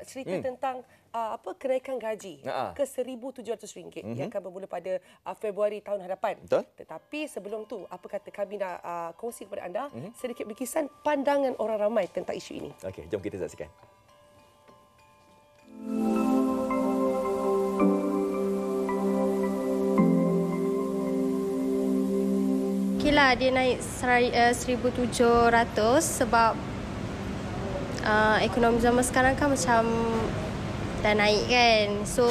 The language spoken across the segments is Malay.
nak cerita tentang kenaikan gaji ke RM1,700 yang akan bermula pada Februari tahun hadapan. Betul. Tetapi sebelum tu, apa kata kami nak kongsi kepada anda sedikit bikisan pandangan orang ramai tentang isu ini. Okey, jom kita saksikan. Okeylah, dia naik 1,700 sebab ekonomi zaman sekarang kan macam dah naik kan. So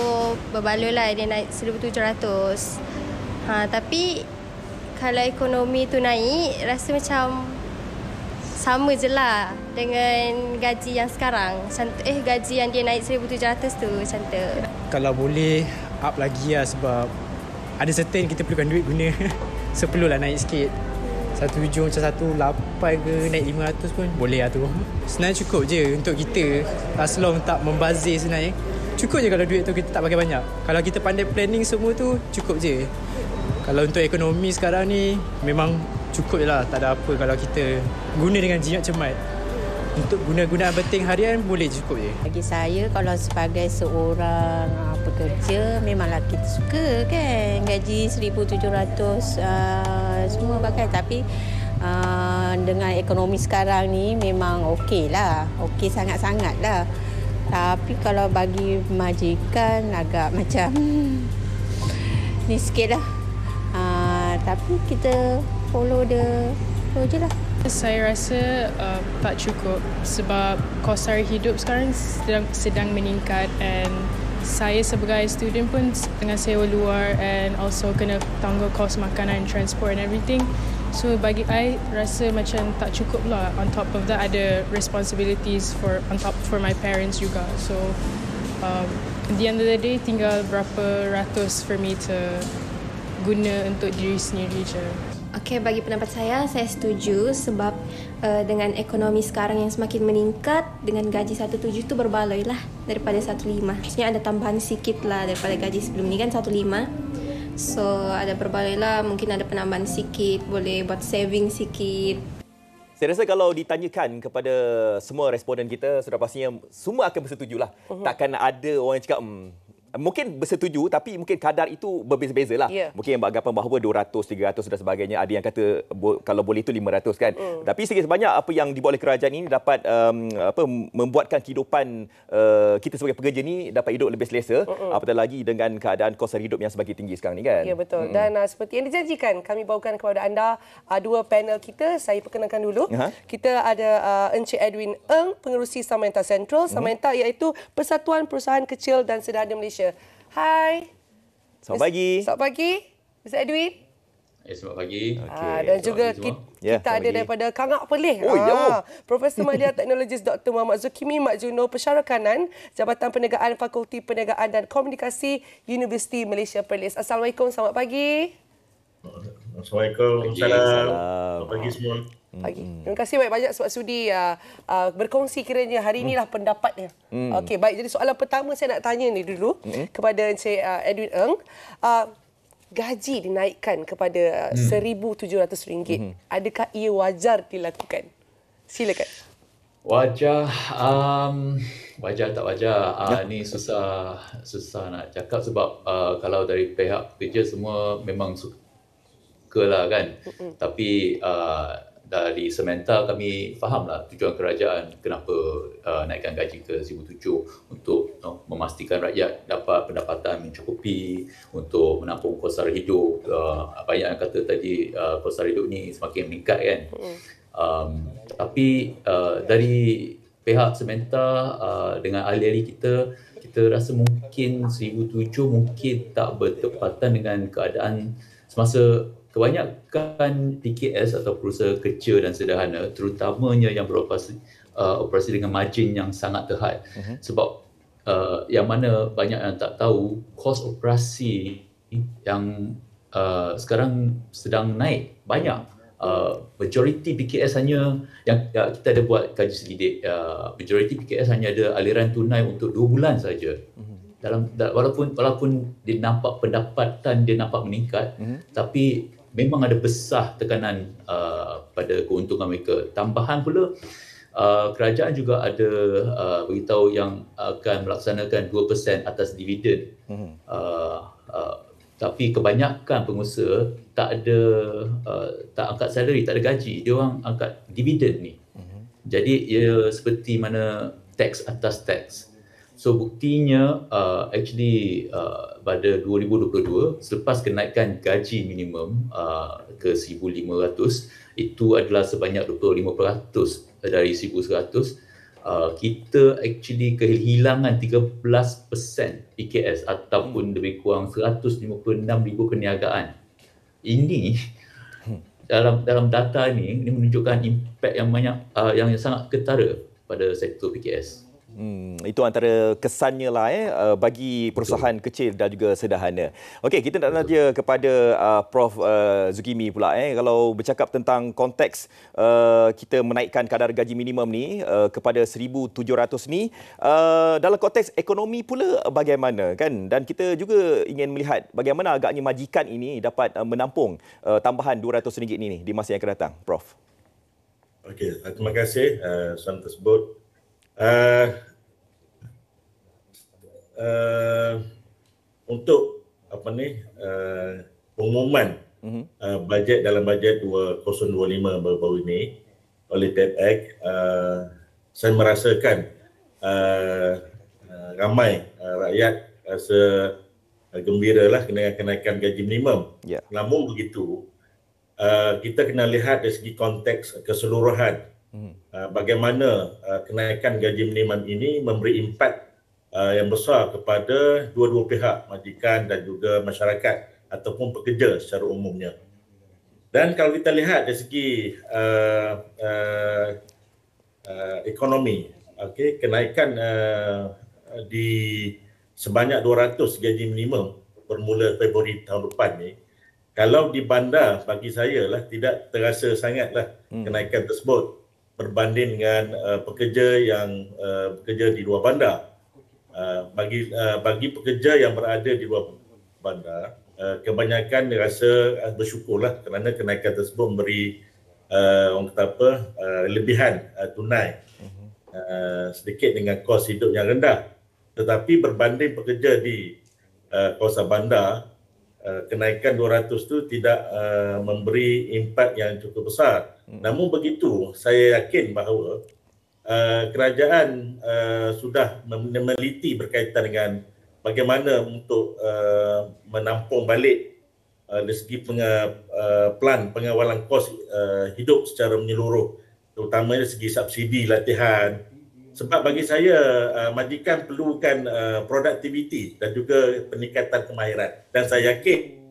berbaloi lah dia naik 1,700. Tapi kalau ekonomi tu naik, rasa macam sama je lah dengan gaji yang sekarang. Gaji yang dia naik 1,700 tu macam tu. Kalau boleh up lagi lah, sebab ada certain kita perlukan duit guna. So perlulah naik sikit. 1,700 macam 1,800 ke naik 500 pun boleh lah tu. Sebenarnya cukup je untuk kita, as long tak membazir sebenarnya. Cukup je kalau duit tu kita tak pakai banyak. Kalau kita pandai planning semua tu, cukup je. Kalau untuk ekonomi sekarang ni, memang cukup je lah. Tak ada apa kalau kita guna dengan jimat cermat. Untuk guna-gunaan penting harian, boleh cukup je. Bagi saya, kalau sebagai seorang pekerja, memanglah kita suka kan gaji 1,700 semua pakai. Tapi dengan ekonomi sekarang ni memang okey lah. Okey sangat-sangat lah. Tapi kalau bagi majikan agak macam ni sikit lah. Tapi kita follow je lah. Saya rasa tak cukup sebab kos sara hidup sekarang sedang meningkat, and saya sebagai student pun tengah sewa luar and also kena tanggung kos makanan, transport and everything. So bagi I rasa macam tak cukup lah. On top of that ada responsibilities for my parents juga. So at the end of the day tinggal berapa ratus for me to guna untuk diri sendiri je. Okey, bagi pendapat saya setuju sebab dengan ekonomi sekarang yang semakin meningkat, dengan gaji 1,700 tu berbaloi lah daripada 1,500. Maksudnya ada tambahan sikit lah daripada gaji sebelum ni kan 1,500. So ada berbaloi lah, mungkin ada penambahan sikit, boleh buat saving sikit. Saya rasa kalau ditanyakan kepada semua responden kita, sudah pastinya semua akan bersetujulah. Takkan ada orang yang cakap mungkin bersetuju, tapi mungkin kadar itu berbeza-beza lah. Mungkin yang beranggapan bahawa 200, 300 dan sebagainya. Ada yang kata kalau boleh itu 500 kan. Tapi sedikit sebanyak apa yang dibuat oleh kerajaan ini dapat membuatkan kehidupan kita sebagai pekerja ni dapat hidup lebih selesa. Apatah lagi dengan keadaan kos hidup yang semakin tinggi sekarang ni kan. Ya, betul. Dan seperti yang dijanjikan, kami bawakan kepada anda dua panel kita. Saya perkenalkan dulu. Kita ada Encik Edwin Ng, Pengerusi Samanta Sentral. Samanta iaitu Persatuan Perusahaan Kecil dan Sederhana Malaysia. Hai. Selamat pagi. Selamat pagi, Mr. Edwin. Selamat pagi. Dan juga kita ada daripada Kangak Perlis. Profesor Media Teknologis Dr. Muhammad Zulkifli Mak Juno, Pensyarah Kanan, Jabatan Perniagaan Fakulti Perniagaan dan Komunikasi Universiti Malaysia Perlis. Assalamualaikum, selamat pagi. Assalamualaikum. Selamat pagi semua. Pagi. Terima kasih banyak sebab sudi berkongsi kiranya hari inilah pendapatnya. Okey, baik. Jadi soalan pertama saya nak tanya ni dulu kepada Encik Edwin Ng. Gaji dinaikkan kepada RM1,700. Adakah ia wajar dilakukan? Silakan. Wajar tak wajar. Ni susah nak cakap sebab kalau dari pihak pekerja semua memang sukalah kan. Tapi dari Samanta kami fahamlah tujuan kerajaan kenapa naikkan gaji ke 1,700 untuk memastikan rakyat dapat pendapatan mencukupi untuk menampung kos sara hidup. Banyak yang kata tadi kos sara hidup ni semakin meningkat kan. Tapi dari pihak Samanta dengan ahli-ahli kita rasa mungkin 1,700 mungkin tak bertepatan dengan keadaan semasa kebanyakan PKS atau perusahaan kecil dan sederhana, terutamanya yang beroperasi dengan margin yang sangat terhad. Sebab yang mana banyak yang tak tahu, kos operasi yang sekarang sedang naik banyak. Majoriti PKS hanya yang kita ada buat kaji selidik, majoriti PKS hanya ada aliran tunai untuk 2 bulan saja. Walaupun dia nampak pendapatan dia nampak meningkat, tapi memang ada besar tekanan pada keuntungan mereka. Tambahan pula Kerajaan juga ada beritahu yang akan melaksanakan 2% atas dividen. Tapi kebanyakan pengusaha tak angkat salary, tak ada gaji. Dia orang angkat dividen ni. Jadi ia seperti mana tax atas tax. So buktinya pada 2022 selepas kenaikan gaji minimum ke 1,500, itu adalah sebanyak 25% dari 1,100, kita actually kehilangan 13% PKS ataupun lebih kurang 156,000 perniagaan. Ini dalam data ini menunjukkan impak yang banyak, yang sangat ketara pada sektor PKS. Itu antara kesannya lah bagi perusahaan kecil dan juga sederhana. Okey, kita nak tanya kepada Prof Zulkifli pula. Kalau bercakap tentang konteks kita menaikkan kadar gaji minimum ni kepada 1,700 ni, dalam konteks ekonomi pula bagaimana kan? Dan kita juga ingin melihat bagaimana agaknya majikan ini dapat menampung tambahan RM200 ni di masa yang akan datang, Prof. Okey, terima kasih soalan tersebut. Untuk pengumuman bajet dalam bajet 2025 baru-baru ini oleh DepEg, saya merasakan ramai rakyat rasa gembira lah dengan kenaikan gaji minimum. Namun begitu, kita kena lihat dari segi konteks keseluruhan. Bagaimana kenaikan gaji minimum ini memberi impak yang besar kepada dua-dua pihak, majikan dan juga masyarakat ataupun pekerja secara umumnya. Dan kalau kita lihat dari segi ekonomi, kenaikan di sebanyak 200 gaji minimum bermula Februari tahun depan ni, kalau di bandar bagi saya lah tidak terasa sangatlah kenaikan tersebut berbanding dengan pekerja yang bekerja di luar bandar. Bagi pekerja yang berada di luar bandar, kebanyakan rasa bersyukurlah kerana kenaikan tersebut memberi lebihan tunai sedikit dengan kos hidup yang rendah. Tetapi berbanding pekerja di kawasan bandar, kenaikan 200 itu tidak memberi impak yang cukup besar. Namun begitu, saya yakin bahawa kerajaan sudah meneliti berkaitan dengan bagaimana untuk menampung balik dari segi plan pengawalan kos hidup secara menyeluruh, terutamanya dari segi subsidi latihan. Sebab bagi saya majikan perlukan produktiviti dan juga peningkatan kemahiran, dan saya yakin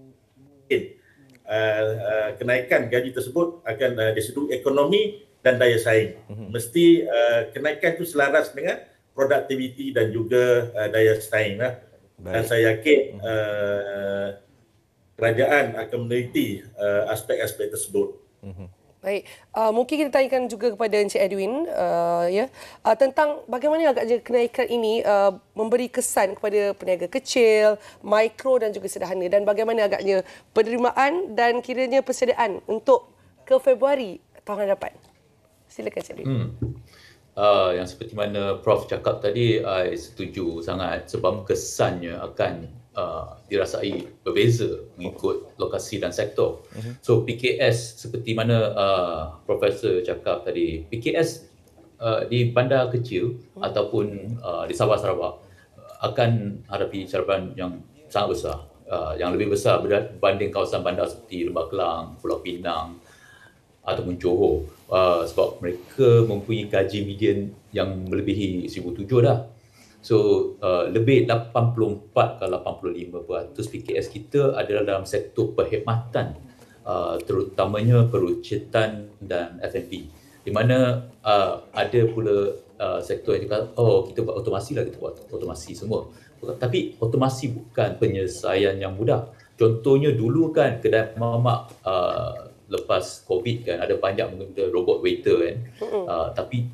kenaikan gaji tersebut akan dari sudut ekonomi dan daya saing. Mesti kenaikan itu selaras dengan produktiviti dan juga daya saing. Dan saya yakin kerajaan akan meneliti aspek-aspek tersebut. Baik, mungkin kita tanyakan juga kepada Encik Edwin tentang bagaimana agaknya kenaikan ini memberi kesan kepada peniaga kecil, mikro dan juga sederhana, dan bagaimana agaknya penerimaan dan kiranya persediaan untuk ke Februari tahun hadapan. Silakan Encik Edwin. Yang seperti mana Prof cakap tadi, I setuju sangat sebab kesannya akan dirasai berbeza mengikut lokasi dan sektor. So PKS seperti mana Profesor cakap tadi, PKS di bandar kecil ataupun di Sabah Sarawak akan hadapi cabaran yang sangat besar, yang lebih besar berbanding kawasan bandar seperti Lembah Kelang, Pulau Pinang ataupun Johor, sebab mereka mempunyai gaji median yang melebihi 1,700 dah. So lebih 84 ke 85% PKS kita adalah dalam sektor perkhidmatan, terutamanya peruncitan dan F&B, di mana ada pula sektor yang cakap, kita buat otomasi lah, kita buat otomasi semua. Tapi otomasi bukan penyelesaian yang mudah. Contohnya dulu kan kedai mamak lepas COVID kan ada banyak menggunakan robot waiter kan, tapi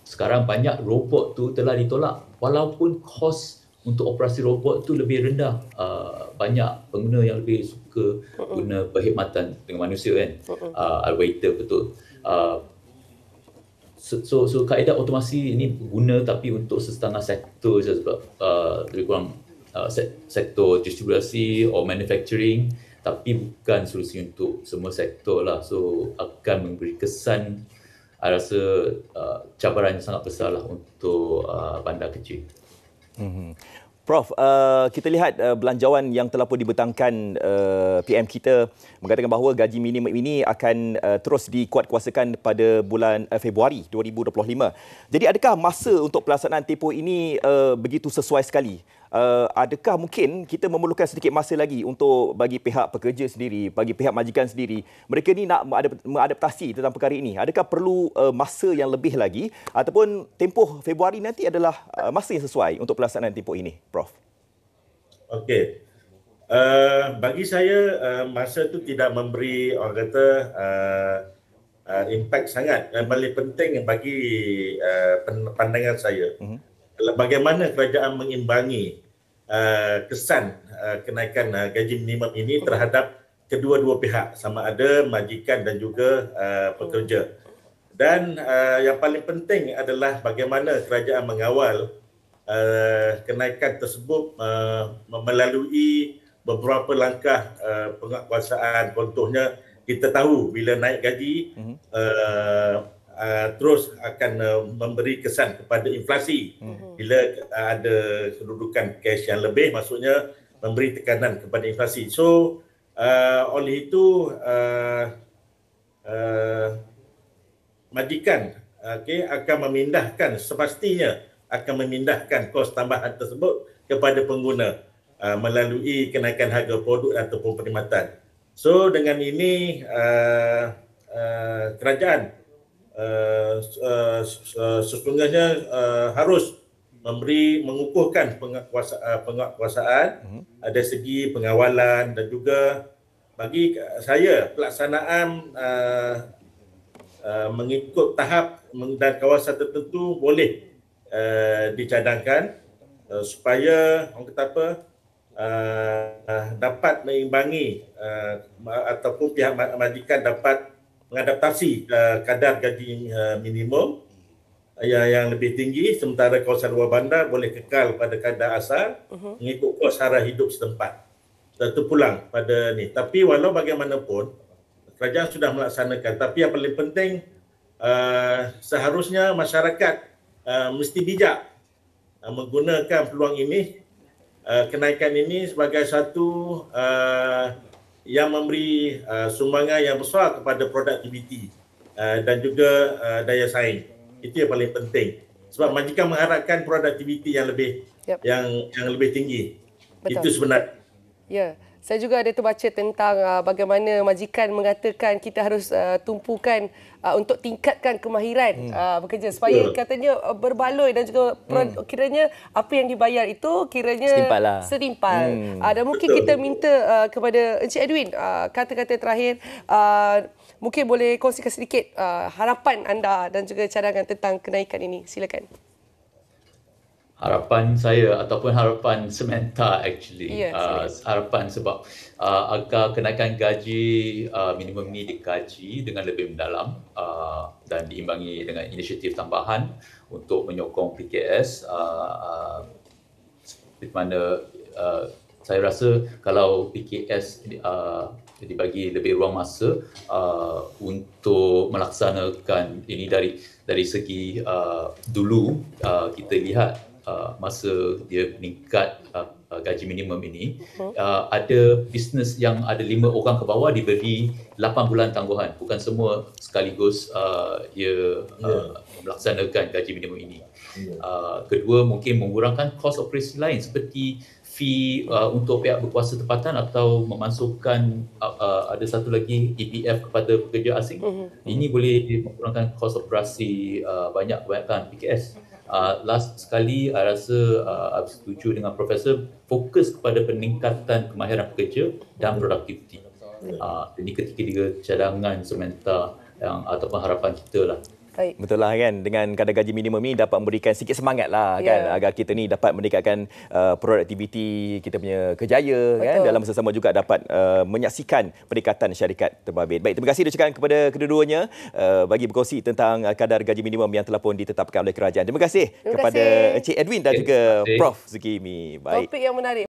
sekarang banyak robot tu telah ditolak walaupun kos untuk operasi robot tu lebih rendah. Banyak pengguna yang lebih suka guna perkhidmatan dengan manusia kan, waiter betul. So kaedah otomasi ini guna tapi untuk setengah sektor saja, sebab lebih kurang sektor distribusi atau manufacturing, tapi bukan solusi untuk semua sektor lah. So akan memberi kesan, saya rasa cabaran yang sangat besar lah untuk bandar kecil. Prof, kita lihat belanjawan yang telah pun dibentangkan PM kita mengatakan bahawa gaji minimum ini akan terus dikuatkuasakan pada bulan Februari 2025. Jadi adakah masa untuk pelaksanaan tempoh ini begitu sesuai sekali? Adakah mungkin kita memerlukan sedikit masa lagi untuk bagi pihak pekerja sendiri, bagi pihak majikan sendiri, mereka ni nak mengadaptasi tentang perkara ini? Adakah perlu masa yang lebih lagi ataupun tempoh Februari nanti adalah masa yang sesuai untuk pelaksanaan tempoh ini, Prof? Okey. Bagi saya masa itu tidak memberi orang kata impact sangat. Yang paling penting bagi pandangan saya bagaimana kerajaan mengimbangi kesan kenaikan gaji minimum ini terhadap kedua-dua pihak, sama ada majikan dan juga pekerja. Dan yang paling penting adalah bagaimana kerajaan mengawal kenaikan tersebut melalui beberapa langkah penguatkuasaan. Contohnya, kita tahu bila naik gaji terus akan memberi kesan kepada inflasi. Bila ada kedudukan cash yang lebih, maksudnya memberi tekanan kepada inflasi. So oleh itu majikan akan memindahkan, sepastinya akan memindahkan kos tambahan tersebut kepada pengguna melalui kenaikan harga produk ataupun perkhidmatan. So dengan ini kerajaan sesungguhnya harus mengukuhkan penguatkuasaan dari segi pengawalan, dan juga bagi saya pelaksanaan mengikut tahap dan kawasan tertentu boleh dicadangkan supaya orang kata apa, dapat mengimbangi ataupun pihak majikan dapat mengadaptasi kadar gaji minimum yang lebih tinggi, sementara kawasan luar bandar boleh kekal pada kadar asal mengikut kos sara hidup setempat. Itu pulang pada ni. Tapi walau bagaimanapun kerajaan sudah melaksanakan, tapi yang paling penting seharusnya masyarakat mesti bijak menggunakan peluang ini, kenaikan ini sebagai satu yang memberi sumbangan yang besar kepada produktiviti dan juga daya saing. Itu yang paling penting. Sebab majikan mengharapkan produktiviti yang lebih yang lebih tinggi. Betul. Itu sebenarnya. Ya. Saya juga ada terbaca tentang bagaimana majikan mengatakan kita harus tumpukan untuk tingkatkan kemahiran bekerja supaya katanya berbaloi dan juga kiranya apa yang dibayar itu kiranya setimpal. Dan mungkin kita minta kepada Encik Edwin kata-kata terakhir, mungkin boleh kongsikan sedikit harapan anda dan juga cadangan tentang kenaikan ini. Silakan. Harapan saya ataupun harapan Samantha actually, harapan sebab agar kenaikan gaji minimum ini dikaji dengan lebih mendalam dan diimbangi dengan inisiatif tambahan untuk menyokong PKS, di mana saya rasa kalau PKS dibagi lebih ruang masa untuk melaksanakan ini dari segi dulu kita lihat masa dia meningkat gaji minimum ini, ada bisnes yang ada 5 orang ke bawah diberi 8 bulan tangguhan. Bukan semua sekaligus ia melaksanakan gaji minimum ini. Kedua, mungkin mengurangkan kos operasi lain seperti fee untuk pihak berkuasa tempatan atau memasukkan ada satu lagi EPF kepada pekerja asing. Ini boleh mengurangkan kos operasi kebanyakan PKS. Last sekali, saya rasa saya setuju dengan Profesor, fokus kepada peningkatan kemahiran pekerja dan produktiviti. Ini ketiga cadangan Samantha yang ataupun harapan kita lah. Baik. Betul lah kan, dengan kadar gaji minimum ni dapat memberikan sikit semangat lah kan, agar kita ni dapat meningkatkan produktiviti kita punya kerjaya kan, dalam masa sama juga dapat menyaksikan peningkatan syarikat terbabit. Baik, terima kasih diucapkan kepada kedua-duanya bagi berkongsi tentang kadar gaji minimum yang telah pun ditetapkan oleh kerajaan. Terima kasih kepada Encik Edwin dan juga Prof Zulkifli. Baik. Topik yang menarik.